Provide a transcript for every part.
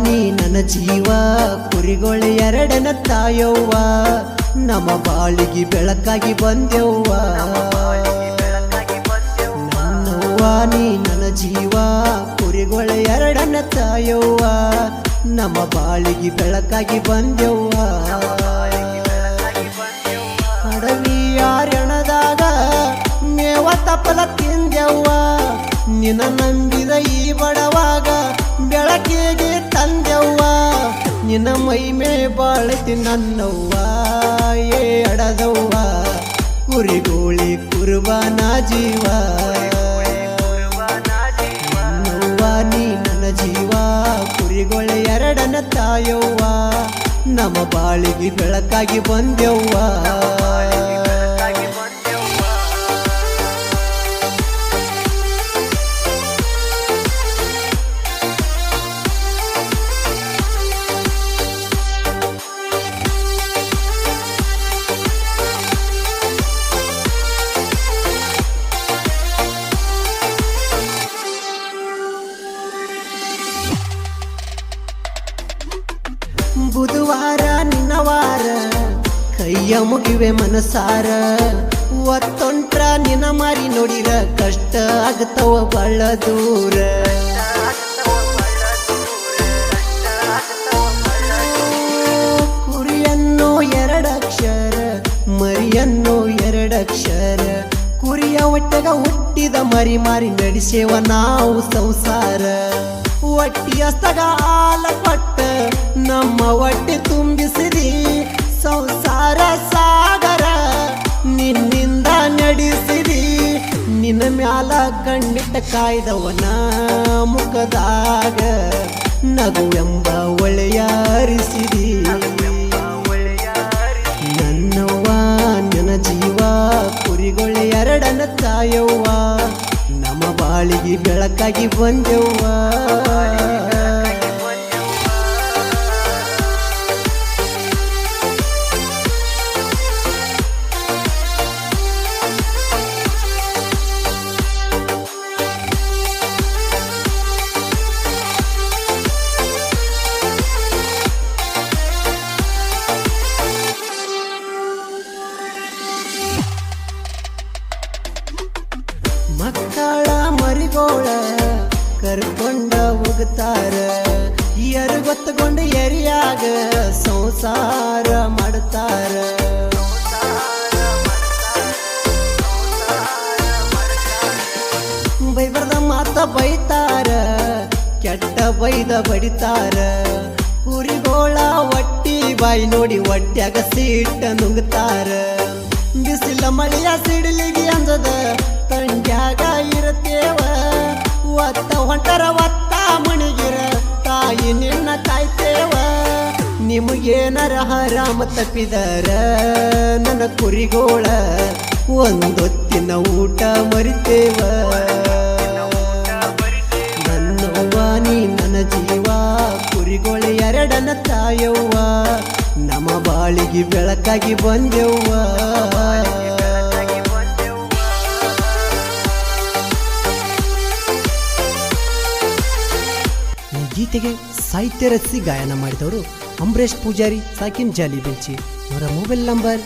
ನೀ ನನ್ನ ಜೀವ ಕುರಿಗಳ ಎರಡನ ತಾಯವ್ವ ನಮ್ಮ ಬಾಳಿಗೆ ಬೆಳಕಾಗಿ ಬಂದೆವ್ವ ನನ್ನವ್ವ ನೀ ನನ್ನ ಜೀವ ಕುರಿಗಳ ಎರಡನ ತಾಯವ್ವ ನಮ್ಮ ಬಾಳಿಗೆ ಬೆಳಕಾಗಿ ಬಂದೆವ್ವ ಅಡವಿಯಾರಣದಾಗ ಮೇವ ತಪ್ಪಲ ತಿಂದೆವ್ವ ನಿನ್ನ ನಂಬಿದ ಈ ಬಡವಾಗ ಬೆಳಕಿಗೆ ತಂದೆವ್ವ ನಿನ್ನ ಮೈಮೆ ಬಾಳತಿ ನನ್ನವ್ವ ಏ ಅಡದವ್ವ ಕುರಿಗೋಳಿ ಕುರುಬಾನ ಜೀವ ನನ್ನವ್ವ ನೀ ನನ್ನ ಜೀವ ಕುರಿಗಳ ಎರಡನ ತಾಯವ್ವ ನಮ್ಮ ಬಾಳಿಗೆ ಬೆಳಕಾಗಿ ಬಂದೆವ್ವ ಬುಧವಾರ ನಿನ್ನವಾರ ಕೈಯ ಮುಗಿವೆ ಮನಸಾರ ಒತ್ತೊಂಟ್ರ ನಿನ್ನ ಮಾರಿ ನೋಡಿರ ಕಷ್ಟ ಆಗತವ ಬಹಳ ದೂರ ಕುರಿಯನ್ನು ಎರಡಕ್ಷರ ಮರಿಯನ್ನು ಎರಡಕ್ಷರ ಕುರಿಯ ಒಟ್ಟಗ ಹುಟ್ಟಿದ ಮರಿ ಮಾರಿ ನಡೆಸೇವ ನಾವು ಸಂಸಾರ ಒಟ್ಟಿಯಸ್ತಗ ಹಾಲ ಕೊಟ್ಟ ನಮ್ಮ ಹೊಟ್ಟೆ ತುಂಬಿಸಿದಿ ಸಂಸಾರ ಸಾಗರ ನಿನ್ನಿಂದ ನಡೆಸಿದಿ ನಿನ್ನ ಮ್ಯಾಲ ಕಣ್ಣಿಟ್ಟ ಕಾಯ್ದವನ ಮುಖದಾಗ ನಗುವೆಂಬ ಒಳೆಯ ಹರಿಸಿದಿ ನನ್ನವ್ವ ನನ್ನ ಜೀವ ಕುರಿಗಳ ಎರಡನ ತಾಯವ್ವ ನಮ್ಮ ಬಾಳಿಗೆ ಬೆಳಕಾಗಿ ಬಂದೆವ್ವ ಮಕ್ಕಳ ಮರಿಗೋಳ ಕರ್ಕೊಂಡ ಹೋಗ್ತಾರ ಎರುಗೊತ್ತಗೊಂಡು ಎರಿಯಾಗ ಸಂಸಾರ ಮಾಡ್ತಾರ ಬೈಬರ್ದ ಮಾತ ಬೈತಾರ ಕೆಟ್ಟ ಬೈದ ಬಡಿತಾರ ಕುರಿಗೋಳ ಒಟ್ಟಿ ಬಾಯಿ ನೋಡಿ ಹೊಟ್ಯಾಗ ಸೀಟ ನುಂಗ್ತಾರ ಬಿಸಿಲ ಮಳೆಯ ಸಿಡಿಲಿಗೆ ಅಂದದ ತಂಡ್ಯಾಗ ಇರತೇವ ಒತ್ತ ಹೊಂಟರ ಒತ್ತ ಮಣಿಗಿರ ತಾಯಿ ನಿನ್ನ ಕಾಯ್ತೇವ ನಿಮಗೇನರ ಹರಾಮ ತಪ್ಪಿದರ ನನ್ನ ಕುರಿಗೋಳ ಒಂದೊತ್ತಿನ ಊಟ ಮರಿತೇವ ನನ್ನವ್ವ ನೀ ನನ್ನ ಜೀವ ಕುರಿಗೋಳ ಎರಡನ ತಾಯವ್ವ ನಮ್ಮ ಬಾಳಿಗೆ ಬೆಳಕಾಗಿ ಬಂದೆವ್ವ ಈ ಗೀತೆಗೆ ಸಾಹಿತ್ಯ ರಚಿಸಿ ಗಾಯನ ಮಾಡಿದವರು ಅಂಬರೀಶ್ ಪೂಜಾರಿ ಸಾಕಿನ್ ಜಾಲಿ ಬೆಂಚಿ ಅವರ ಮೊಬೈಲ್ ನಂಬರ್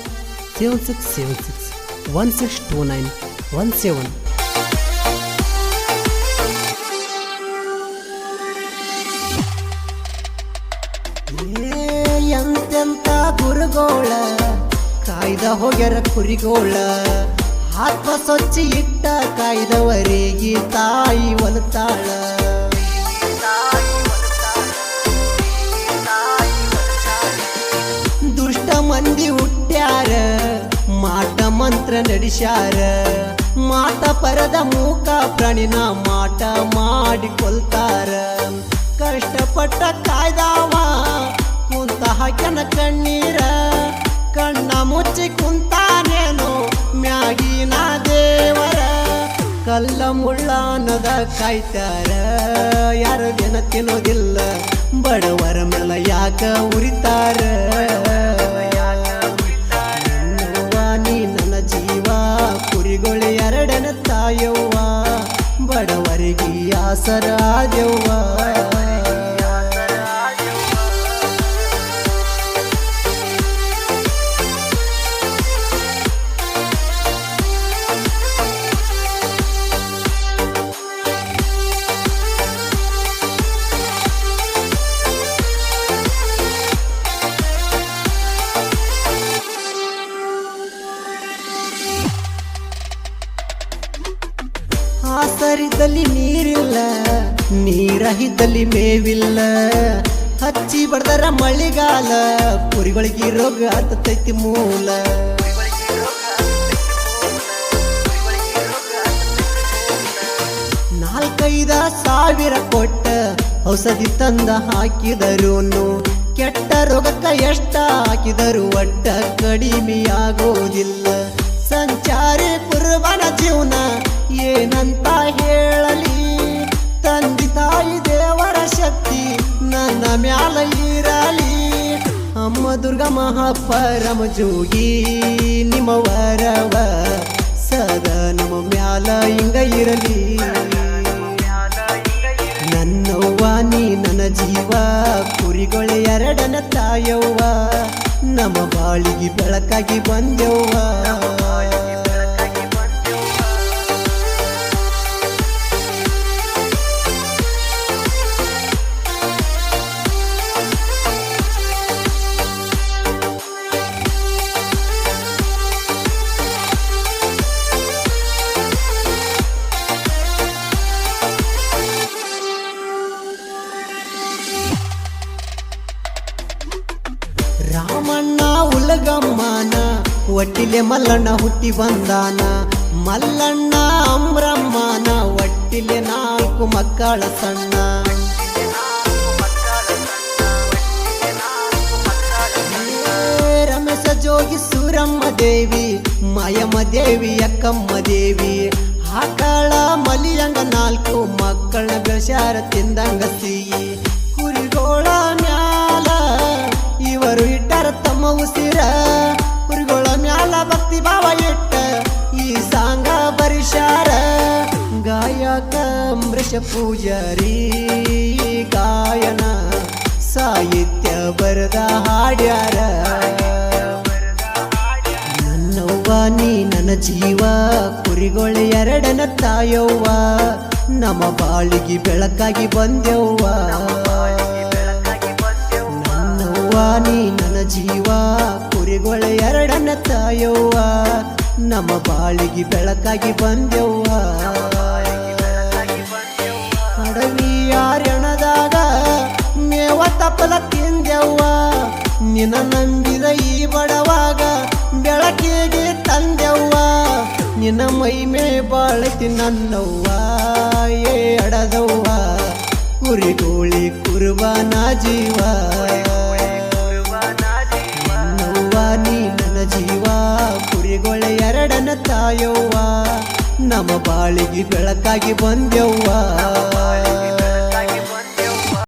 7676162917 ಎಂತೆಂತ ಗುರುಗೋಳ ಕಾಯ್ದ ಹೋಗ್ಯಾರ ಕುರಿಗೋಳ ಆತ್ಮ ಸ್ವಚ್ಛ ಇಟ್ಟ ಕಾಯ್ದವರಿಗೆ ತಾಯಿ ಒಲತಾಳ ದುಷ್ಟ ಮಂದಿ ಹುಟ್ಟ್ಯಾರ ಮಾಟ ಮಂತ್ರ ನಡೆಸ್ಯಾರ ಮಾಟ ಪರದ ಮೂಕ ಪ್ರಾಣಿನ ಮಾಟ ಮಾಡಿಕೊಳ್ತಾರ ಕಷ್ಟಪಟ್ಟ ಕಾಯ್ದಾವ ಕುಂತ ಹಾಕ್ಯನ ಕಣ್ಣೀರ ಕಣ್ಣ ಮುಚ್ಚಿ ಕುಂತಾನೇನು ಮ್ಯಾಗಿನ ದೇವರ ಕಲ್ಲ ಮುಳ್ಳ ಅನ್ನದ ಕಾಯ್ತಾರ ಯಾರ ದಿನ ತಿನ್ನೋದಿಲ್ಲ ಬಡವರ ಮೇಲೆ ಯಾಕ ಉರಿತಾರ ನನ್ನವ್ವ ನೀ ನನ್ನ ಜೀವ ಕುರಿಗಳ ಎರಡನ ತಾಯವ್ವ ಬಡವರಿಗೆ ಆಸರ ಆದೆವ್ವ ಇದ್ದಲ್ಲಿ ನೀರಿಲ್ಲ, ನೀರಹಿದ್ದಲ್ಲಿ ಮೇವಿಲ್ಲ. ಹಚ್ಚಿ ಬಡ್ದರ ಮಳಿಗಾಲ, ಕುರಿಗಳಿಗೆ ರೋಗ ಹತ್ತೈತಿ ಮೂಲ. ನಾಲ್ಕೈದ ಸಾವಿರ ಕೊಟ್ಟ ಔಷಧಿ ತಂದ ಹಾಕಿದರೂನು ಕೆಟ್ಟ ರೋಗಕ್ಕ ಎಷ್ಟ ಹಾಕಿದರು ಒಟ್ಟ ಕಡಿಮೆಯಾಗೋದಿಲ್ಲ. ಸಂಚಾರಿ ಕುರುಬನ ಜೀವನ ಏನಂತ ಹೇಳಲಿ, ತಂದೆ ತಾಯಿ ದೇವರ ಶಕ್ತಿ ನನ್ನ ಮ್ಯಾಲ ಇರಲಿ. ಅಮ್ಮ ದುರ್ಗಾ ಮಹಾಪರಮ ಜೋಗಿ ನಿಮ್ಮ ವರವ ಸದಾ ನಮ್ಮ ಮ್ಯಾಲ ಹಿಂಗ ಇರಲಿ. ನನ್ನವ್ವ ನೀ ನನ್ನ ಜೀವ, ಕುರಿಗಳು ಎರಡನ ತಾಯವ್ವ, ನಮ್ಮ ಬಾಳಿಗೆ ಬೆಳಕಾಗಿ ಬಂದೆವ್ವ. ರಾಮಣ್ಣ ಉಲಗಮ್ಮನ ಒಟ್ಟಿಲೆ ಮಲ್ಲಣ್ಣ ಹುಟ್ಟಿ ಬಂದಾನ. ಮಲ್ಲಣ್ಣ ಅಮ್ರಮ್ಮನ ಒಟ್ಟಿಲೆ 4 ಮಕ್ಕಳ ಸಣ್ಣ. ರಮೇಶ ಜೋಗಿ ಸೂರಮ್ಮ ದೇವಿ, ಮಾಯಮ್ಮ ದೇವಿ, ಅಕ್ಕಮ್ಮ ದೇವಿ, ಆಕಳ ಮಲಿಯಂಗ 4 ಮಕ್ಕಳನ್ನ ಬೆಳೆಸ್ಯಾರ ತಿಂದಂಗ ಸಿಹಿ. ಕುರಿಗೋಳ ಮ್ಯಾಲ ಇವರು ಇಟ್ಟರ ತಮ್ಮ ಉಸಿರ, ಕುರಿಗೋಳ ಮ್ಯಾಲ ಭಕ್ತಿ ಭಾವ ಇಟ್ಟ ಈ ಸಾಂಗ ಬರಿಶಾರ. ಗಾಯಕ ಅಂಬರೀಷ ಪೂಜಾರಿ, ಗಾಯನ ಸಾಹಿತ್ಯ ಬರದ ಹಾಡ್ಯಾರ. ನನ್ನವ್ವ ನೀ ನನ್ನ ಜೀವ, ಕುರಿಗೋಳ ಎರಡನ ತಾಯವ್ವ, ನಮ್ಮ ಬಾಳಿಗೆ ಬೆಳಕಾಗಿ ಬಂದೆವ್ವ. ನೀ ನನ್ನ ಜೀವ, ಕುರಿಗಳ ಎರಡನ ತಾಯವ್ವ, ನಮ್ಮ ಬಾಳಿಗೆ ಬೆಳಕಾಗಿ ಬಂದೆವ್ವ. ಅಡವಿಯಾರಣದಾಗ ಮೇವ ತಪ್ಪಲ ತಿಂದೆವ್ವ, ನಿನ್ನ ನಂಬಿದ ಈ ಬಡವಾಗ ಬೆಳಕಿಗೆ ತಂದೆವ್ವ. ನಿನ್ನ ಮೈಮೆ ಬಾಳತಿ ನನ್ನವ್ವ, ಏ ಅಡದವ್ವ, ಕುರಿಗೋಳಿ ಕುರುಬನ ಜೀವ. ನೀ ನನ್ನ ಜೀವ, ಕುರಿಗಳ ಎರಡನ ತಾಯವ್ವ, ನಮ್ಮ ಬಾಳಿಗೆ ಬೆಳಕಾಗಿ ಬಂದೆವ್ವ.